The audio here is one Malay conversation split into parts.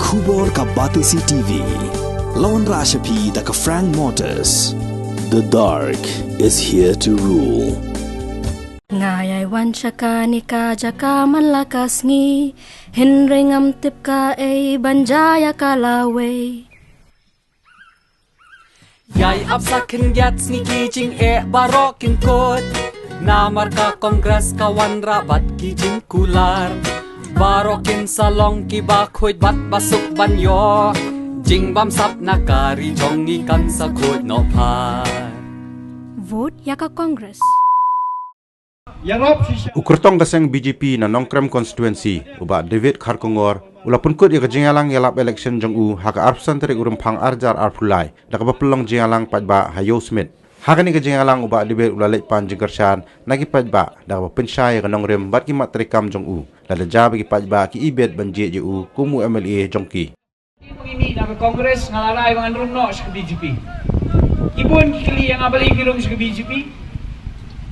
Khubor ka Batisi TV. Lawan Rashapi da ka Frank Motors. The dark is here to rule. Ngayay wan ka ni ka jaka man lakas ngi hinringam tip ka ay banjaya kalawe. Yay apsakin gats ni kijing barokin kot. Namar ka kongres kawan rabat kijing kular. Barokin salong ki bakhoy bat basuk banyo. Jing bam sap nakari jong ikan sa khod no par. Vote yaka Congress. Ukurtong kaseng BJP na Nongkrem constituency uba David Kharkongor ulapun kut yaga jingalang yalap election jong u haka arpsan terik urumpang arjar arpulai daka bapelong jingalang padba Hayo Smith haka ni ka jingalang uba David ulalek pan jingarshan nagi padba daka bapensyay yaga Nongrem bat ki matrikam jong u lada jaba ki padba ki ibet banjie je u kumu MLA jong ki Pengimi nak Kongres ngalarai dengan rumno ke BJP. Ibun kili yang abali kirung ke BJP.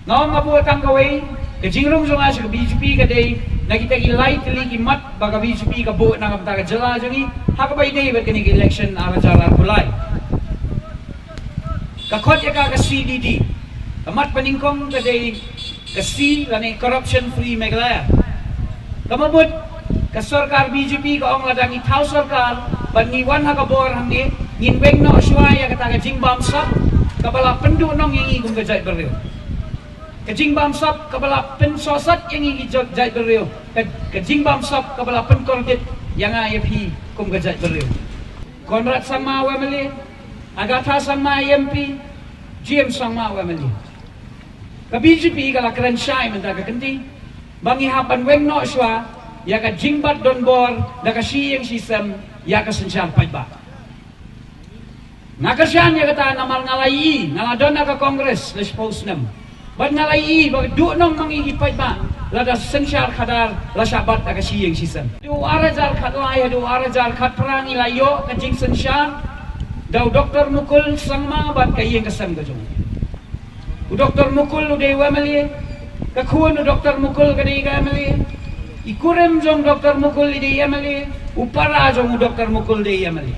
Ngawang abuat ang kaway, kajingrung zonga ke BJP kadai nakita ilay tili kimat baga BJP kabuat na kapta ka jala jongi hakabay day bat kanig election arajar arpulay. Kakot ya ka CDD. Kamat paningkong kadai kasi lani corruption free Meghalaya. Kamabut ka sarkar BJP ka ong ladang itaw sarkar paniwan hakabor hangni nginweng no syuaya kata ka jingbam sap kabala pendu nong yang igong gajay beriw. Kajing bamsap kabala pen sosat yang ingi jai beriu. Kajing bamsap kabala pen kordit yang IFP kum gajai beriu. Konrad sama Wemeli, Agatha sama MP, GM sama Wemeli. Ka BJP kala keren syai menta ka kenti. Bangi hapan weng no sywa, ya ka jingbat don bor, da ka siyeng sistem, ya ka sensyar pajba. Nakasyan ya kata namal ngalai, ngaladon na ka Kongres, les post nem. Bat ngalai bag du'nong mangigipay ba lada sensyar khadar la sabat ka siyeng sistem du arajar khatlai du arajar khat prangi layo ka jing sensyar daw doktor mukul sangma bat kayeng kasam ka jong u doktor mukul u de wamali ka khun u doktor mukul ka de gamali ikurem jong doktor mukul de yamali upara jong u doktor mukul de yamali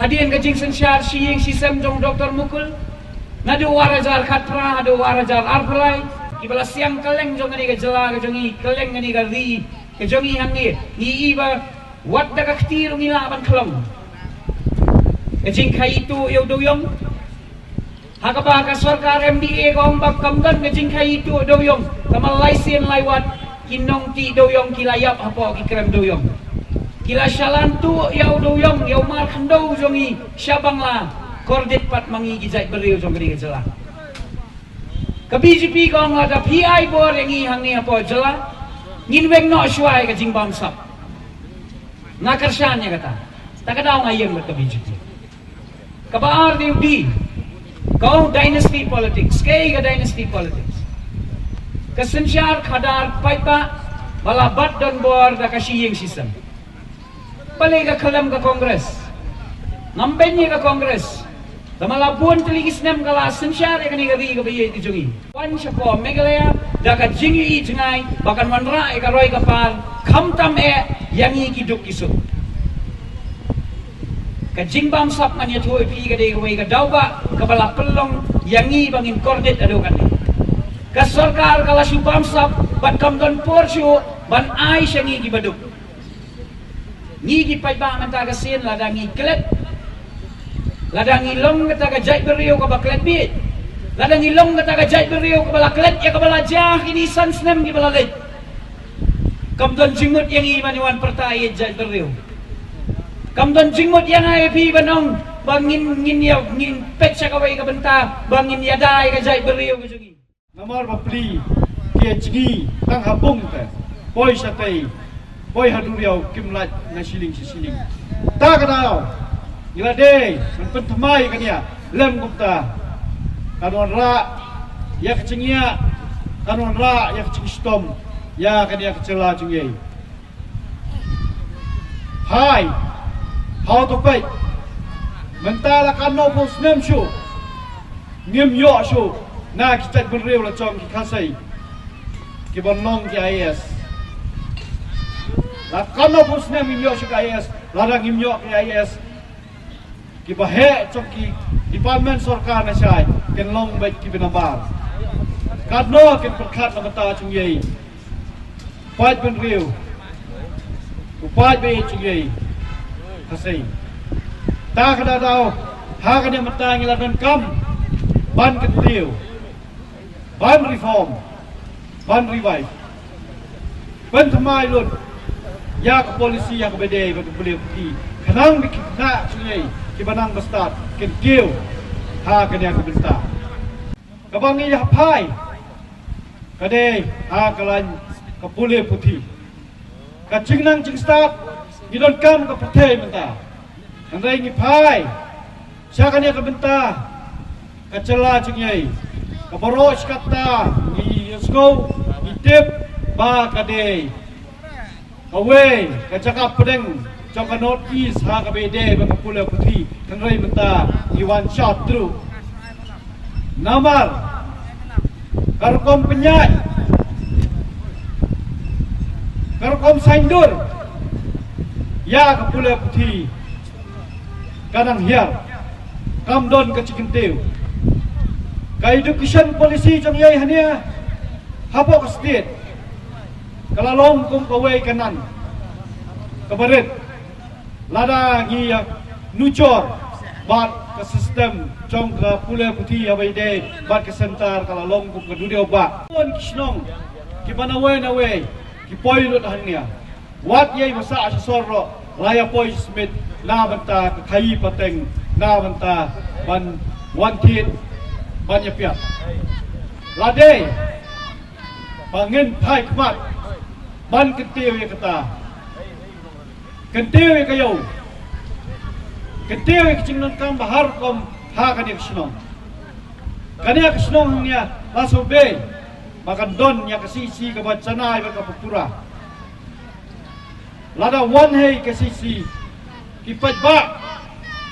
hadien ka jing sensyar siyeng sistem jong doktor mukul nadu warajar khatra nadu warajar arpulai ibala siang keleng jong ni ka jela ka jongi keleng ni ka ri ka jongi hangi ni iba wat da ka khtir ngila ban khlong ka jing khai tu yo do yong hakaba ka sarkar MDA ka ombak kamdan ka jing khai tu do yong kamal laisen laiwat kinong ti do yong kilayap hapo ki krem do yong kila shalan tu yo do yong yo mar khando jongi syabangla kordit pat mangi gijay beriu jong gini jela. Ka BJP ko nga da PI bor yang ihang ni apo jela. Nginweng no syuai ka jingbam sap. Ngakarsan niya kata. Takadaw ngayeng mat ka BJP. Ka baar di udi. Kau dynasty politics. Kay ka dynasty politics. Kasensyar khadar paipa balabat don bor da ka siyeng sistem. Palay ka kalam ka Kongres. Ngamben niya ka Kongres. Tamalabuan teligis nem kala sensyar ya kani gari kabaye ti jongi. Wan siya po Meghalaya dakat jingi jengay bakan wanra ka roy kapar kamtam yangi kiduk isuk. Ka jingbam sap man ya tuoi pi ka de ka dauba kabala pelong yangi bangin kordit ado kan. Ka sarkar kala subam sap ban kamdon porsyo ban ai syangi gibaduk. Ngigi paiba man taga sin ladangi klet ladang ilong kata ka jai beriu ka baklet bit ladang ilong kata ka jai beriu ka balaklet ya ka balajah ini sansnem ki balalit kamdon jingmut yang imaniwan pertai jai beriu kamdon jingmut yang IFP banong bangin ngin petsa kawai ka benta bangin yadai ka jai beriu ka jungi namar bapli kia jingi tang habung ta poi satai poi haduriau kimlat nasiling sisiling ta kadao ila day men thamai kania lem gupta kanon ra ya kcingia kanon ra ya kcingstom ya kania kcela jungi hai how to pay mentala kano pos nem shu ngim yo shu na kitat benrew la chom ki khasai ki bonong ki IS Kalau pusna mimyo si KIS, ladang mimyo KIS, kibahe coki department sorkar na siya, kenlong baik kibinambar. Kadno ken perkat na mata cungyay, fight ben riu, upat be cungyay, kasih. Tak ada tahu, hak dia mata ngiladan kam, ban ketiu, ban reform, ban revive, ban temai lut. Ya ke polisi yang berbeda bagi boleh pergi. Kenang nak sungai, kibanang besar, kenkiu, ha kena ke besar. Kabangi ya pai, kade ha kalan ke boleh putih. Kacing nang cing start, gidon kam ke putih mentah. Andai ngi pai, siapa kena ke bentar, kacela sungai, ke boros kata, ngi sko, ngi tip, ba kade. Away, kacakap pedeng, cakap North East, ha kabede, bagi Pulau Putih, kenrai mentah, Iwan shot through. Namar, karkom penyat, karkom saindur, ya ke Pulau Putih, kadang hiar, kamdon ke Cikentiu, ke education polisi trong yai hanya, hapok ke state. Kalau long kum kawai kanan, keberit, lada ngi yang nucor, bat ke sistem cong ke Pulau Putih abai de, bat ke sentar kalau long kum ke dunia bat. Pun kisnong, kipana way, kipoi lut hanya, wat yai masa asesor laya poi smith, na banta ke kai pateng, na banta ban wantit, ban yapiat. Lade, bangin pai kemat. Ban kentiu ya kata, kentiu ya kayu, kentiu ya kecing nangkam bahar kom ha kania kesenong, kania kesenong nia langsung be, makan don ya kesisi kebacana ya kapura, lada one hey kesisi, kipat bak,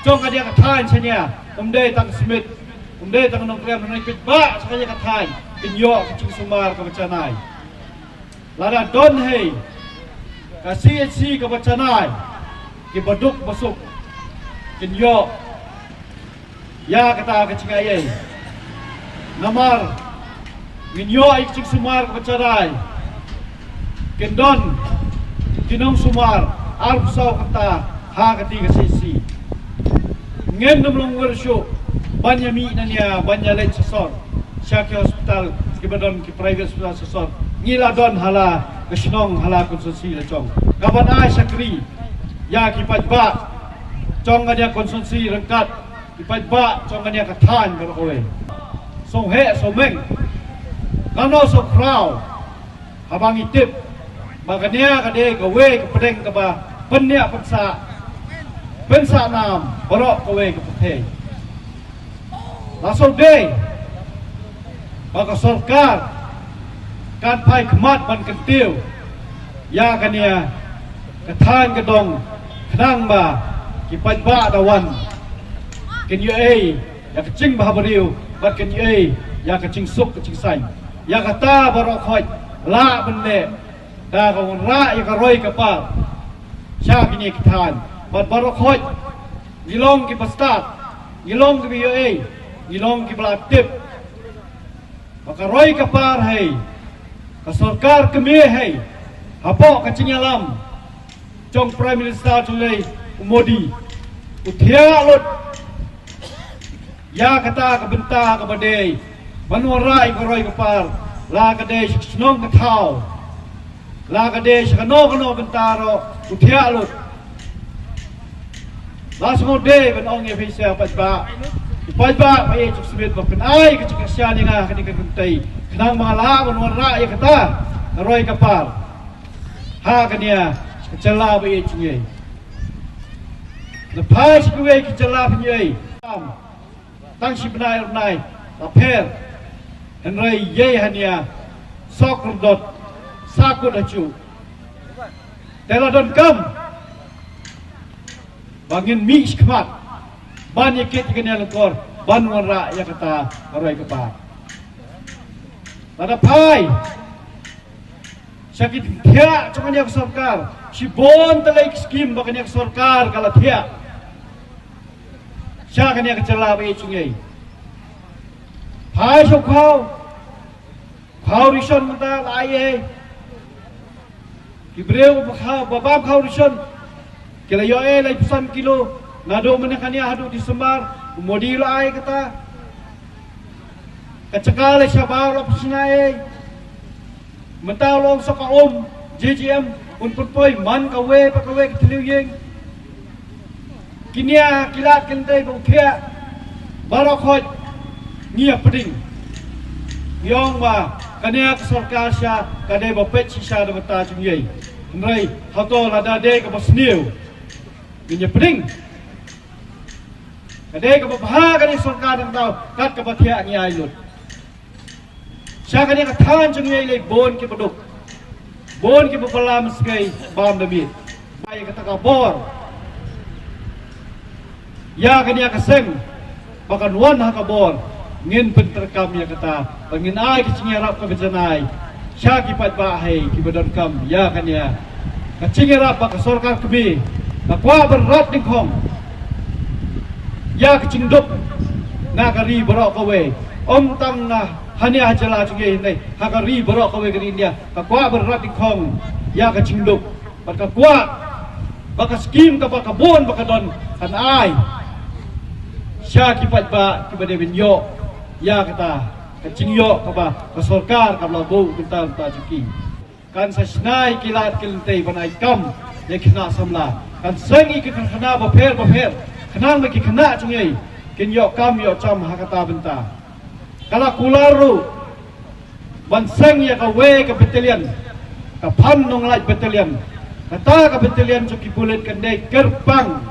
cong kania katan senya, tang smith, tang nongkrem kipat bak sekali katan, kenyok kecing sumar kebacana. Lada don hei, kasih si kebacanai, kibaduk masuk, kinyo, ya kata kecingayai, namar, kinyo ikcik sumar kebacanai, kindon, kinong sumar, arbsau kata, ha kati kasih si, ngem namlong wersyo, banya mi nanya, banya lain sesor, syaki hospital, kibadon ki private hospital sesor. Ngila don hala kesenong hala konsumsi lecong. Kapan ai sakri ya kipat ba cong dia konsumsi rengkat kipat ba cong dia katan berkowe. So he so meng. Kano so crowd habang itip magania kade gawe ke pedeng ke ba penya pensa nam borok kowe ke putih. Langsung day baka sorkar kan pai kemat ban kentiu ya kania ketan gedong kenang ba kipat ba dawan ken yu ai ya kecing bah beriu bat ken yu ai ya kecing suk kecing sain ya kata barok khoi la bende da kong ra ya karoi kapal sya kini ketan bat barok khoi ngilong ki pastat ngilong ki yu ai ngilong ki blatip maka roi kapar hai Sarkar kemih hai, apa kacing alam, cong Prime Minister Chulei Modi, utia lut, ya kata kebentah kebadai, manurai koroi kepar, la kadai senong ketau, la kadai sekano bentaro, utia lut, langsung deh benong ya bisa pajba, payah cuk semit bukan ai kecik kesian yang kini kentai. Kenang malah menwarna ya kata roi kapal ha kania kecela be cungai lepas kuwe kecela penyai tang si benai lapel henry ye hania sok dot sakut acu teladon kam bangin mi kemat ban yakit kania lekor ban warna ya kata roi kapal Lada pai sakit dia cuma dia sarkar si bon telek skim bakanya sarkar kalau dia siapa yang kecelah be cungai hai sok kau rison mata lai Ibreu babam kau rison kila yo lai pesan kilo nado menakania hadu di sembar modi lai kata kecekal siapa lo pesanai mentau long soka JGM untuk poi man kawe pakawe keteliu yeng kinia kilat kentai bukya barokot ngia peding yong ba kania sarkar sya kadai bapet sisa da bata chungyei nrai hato lada de ka basniu ngia peding kadai ka babha kani sarkar dang tau kat ka bathia ngia ilut sya kania ka than chungyei le bon ki paduk bon ki bapalam skai bam damit ai kata ka bor ya kania ka seng bakan wan ha ka bor ngin penterkam ya kata pengin ai kicingirap ka bejanai sya ki pat bahai ki badon kam ya kania kicingirap ba ka sarkar kemi ka kwa berat ding khom ya kicingdup na kari borok kawe tang na hanya hajala chunge nei hakari borok kawe kari india ka kwa berat ding khom ya kicingdup pat ka kwa ba ka skim ka ba ka bon ba ka don kan ai sya ki pat ba ki bade binyo ya kata kecingyo kaba ke sarkar kabla bau kita cuki kan sasnai kilat kilentei banai kam ye kena samla kan sengi ke kena baper kenang bagi kena cungai kin yo kam yo cam hakata benta kala kularu ban seng ya ka we ke batalion ka pan nong lai batalion kata ka batalion cuki bulet kendai gerbang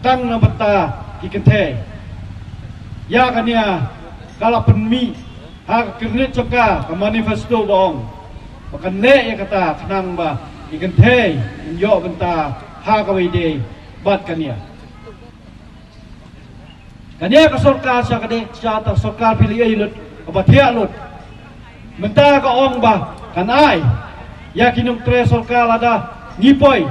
tang na bata ki kente ya kania kalau penmi hak kernet coka ke manifesto bohong bahkan ne ya kata kenang ba ikan teh yo benta hak awide bat kania ke sarkar sa kade sa sarkar pilih ilut abatia lut menta ka ong ba kanai ya kinung tre sarkar ada ngipoi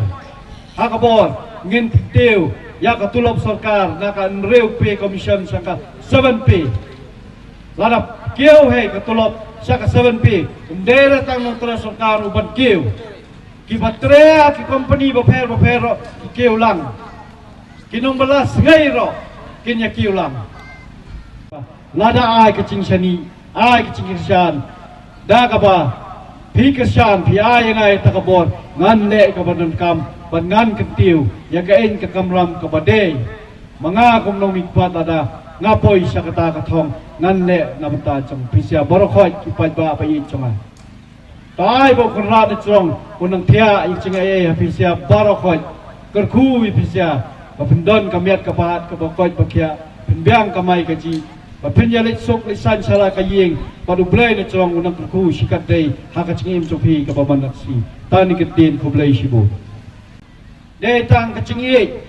hak abor ngin teu ya ka tulop sarkar na ka reu pe commission sangka 7p ladap kieu hei ketulop saka 7p ndera tang nong tra sarkar uban kieu ki batre ki company baper ki kieu lang kinong balas ngai ro kinya kieu lang lada ai kecing sani ai kecing kirsan da ka ba pi kirsan pi ai ngai takabor ngan le ka banon kam ban ngan kentiu ya ka en ka kamram ka bade mga kumnong mikpat ada ngapoi sa kata kathong ngan le na bata chong pisia borokhoi ki pai ba pa yi chonga tai bo kun ra de chong kunang thia i chinga e pisia borokhoi kerkhu wi pisia ba pendon kamiat ka pahat ka bokoi pakia penbyang kamai ka ji ba pinya le sok le san sala ka ying padu blai na chong unang kerkhu sikat dei ha ka chingim chopi ka ba manaksi tani ke tin ko blai sibo de tang ka chingi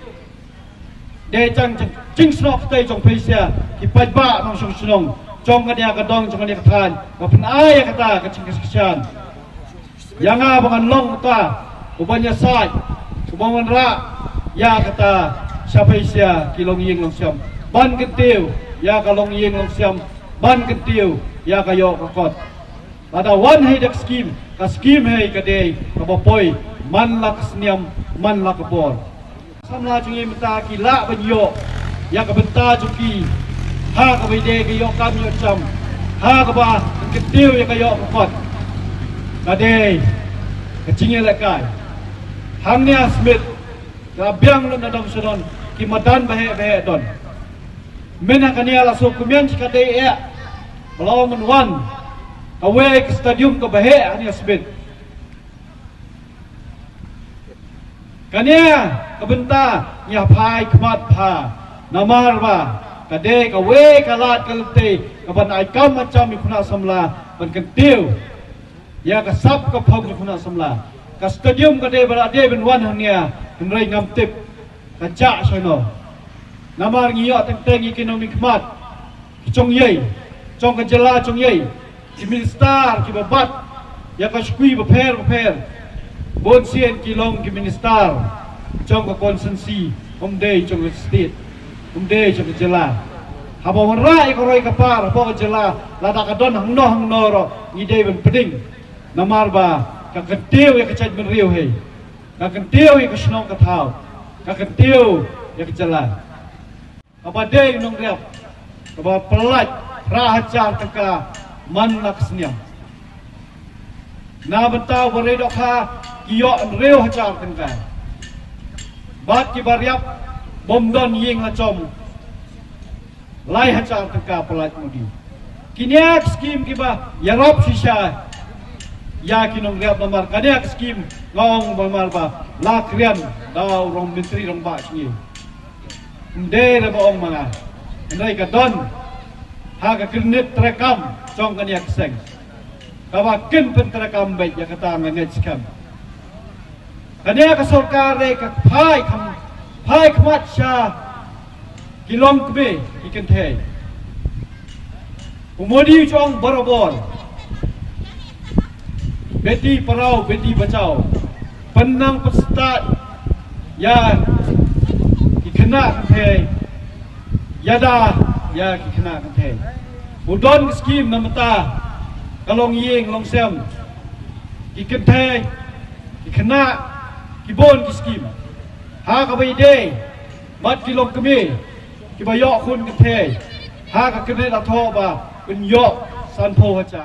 de chang ching snok tay jong pesia ki pai ba nong song snong jong ka dia ka dong jong ka dia ka than ka pen ai ka ta ka ching kisan yang a bangan long ta ubanya sai ubangan ra ya ka ta sa pesia ki long ying long siam ban ketiu ya ka long ying long siam ban ketiu ya ka yo ka kot ada one head scheme ka scheme hei ka de ka bopoi man lak sniam man lak bor samla chungi mata ki la banyo ya ka benta chuki ha ka bide ki yo kam yo cham ha ka ba ketiu ya ka yo kot ka de ka chingi la kai hangnya smith ka biang lo na dam sunon ki madan bahe don mena kania la so kumian ka de ya lawan wan away ke stadium ka bahe hanya smith kania kabenta nya phai khmat pha namar ba kade ka we kalat kalte ka ban ai kam macam ikuna samla ban kentiu ya ka sap ka phog ikuna samla ka stadium kade berade ben wan hania nrai ngam tip ka cha sono namar ngiyo teng teng ekonomi khmat chong yei chong ka jela chong yei ki minister ki babat ya ka skui beper bon sien kilong ki minister trong ka konsensi umdei trong state umdei trong jela haba warai ko roi ka par po jela la da ka don hang no ro ni dei ben peding namar ba ka kentiu ya ka chaj ben riu hei ka kentiu ya ka snong ka thau ka kentiu ya ka jela apa dei nong riap ka ba pelaj rahajar teka man nak seniam na bentau beri dokha kiyo reu hajar tengka bat ki bariap bomdon ying lacom lai hajar tengka pelat mudi kinyak skim kiba yarop shisha ya kinong riap lamar kanyak skim ngong balmar ba la krian daw rong menteri rong ba sini nde re ba ong manga ndai ka don ha ka kredit terekam trong kanyak seng kawa kin pen terekam baik ya kata ngangit skam kania ka sarkar ka phai khmat sha kilom kbe ikan the umodi chong barabor beti parau beti bachao penang peserta ya ikena the yada ya kena the udon skim namata kalong ying long sem ikan the ikena kibon kiskim ha ka bai de mat kilong kemi kibayok kun ke the ha ka kene la tho ba kun yok san pho ha cha